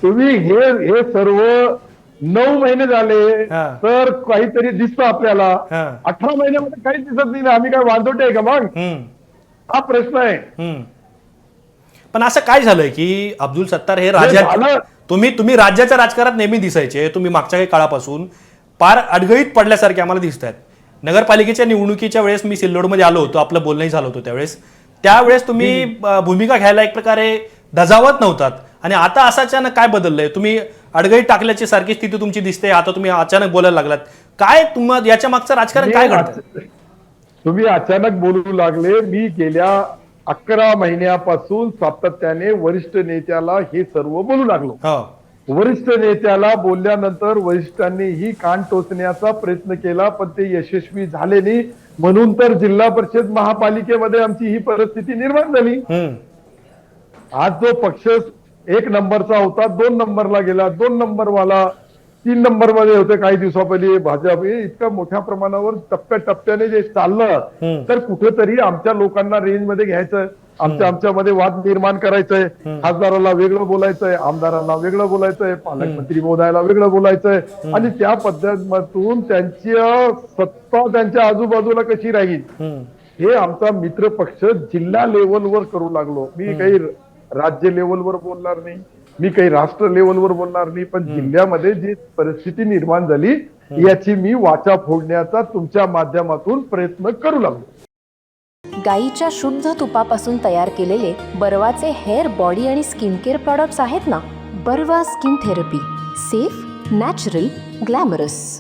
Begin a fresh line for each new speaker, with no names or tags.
तुम्ही हे सर्व 9 महिने झाले
हा.
तर काहीतरी दिसतं आपल्याला.
हा.
18 महिन्यामध्ये काहीच दिसत नाही ना. आम्ही काय वांदोटे आहे का मग? हा प्रश्न आहे.
पण असं काय झालंय की अब्दुल सत्तार हे
झालं.
राज्यात तुम्ही राज्याच्या राजकारणात नेहमी दिसायचे, तुम्ही मागच्या काही काळापासून पार अडगळीत पडल्यासारखे आम्हाला दिसत आहेत. नगरपालिकेच्या निवडणुकीच्या वेळेस मी सिल्लोडमध्ये आलो होतो, आपलं बोलणंही झालं होतं त्यावेळेस तुम्ही भूमिका घ्यायला एक प्रकारे धजावत नव्हतात आणि आता असं अचानक काय बदललंय? तुम्ही अडगळीत टाकल्याची सारखी स्थिती तुमची दिसते, आता तुम्ही अचानक बोलायला लागलात. काय तुम्हाला याच्या मागचं राजकारण काय घडतं?
तुम्ही अचानक बोलू लागले. मी गेल्या 11 महिन्यापासून सातत्याने वरिष्ठ नेत्याला हे सर्व बोलू लागलो. वरिष्ठ नेत्याला बोलल्यानंतर वरिष्ठांनीही कान टोचण्याचा प्रयत्न केला, पण ते यशस्वी झाले नाही. म्हणून तर जिल्हा परिषद महापालिकेमध्ये आमची ही परिस्थिती निर्माण झाली. आज जो पक्ष 1 नंबरचा होता 2 नंबरला गेला, 2 नंबरवाला 3 नंबरमध्ये होते काही दिवसापहिले भाजप. हे इतक्या मोठ्या प्रमाणावर टप्प्याटप्प्याने जे चाललं, तर कुठेतरी आमच्या लोकांना रेंजमध्ये घ्यायचं, आमच्यामध्ये वाद निर्माण करायचंय. खासदाराला वेगळं बोलायचंय, आमदारांना वेगळं बोलायचंय, पालकमंत्री महोदयाला वेगळं बोलायचंय आणि त्या पद्धतीतून त्यांची सत्ता त्यांच्या आजूबाजूला कशी राहील हे आमचा मित्र पक्ष जिल्हा लेवलवर करू लागलो. मी काही राज्य लेवलवर बोलणार नाही, मी काही राष्ट्र लेवलवर बोलणार नाही, पण जिल्ह्यामध्ये जी परिस्थिती निर्माण झाली याची मी वाचा फोडण्याचा तुमच्या माध्यमातून प्रयत्न करू लागलो.
गाईच्या शुद्ध तुपापासून तयार केलेले बर्वाचे हेअर, बॉडी आणि स्किन केअर प्रॉडक्ट्स आहेत ना. Barva skin therapy, safe, natural, glamorous.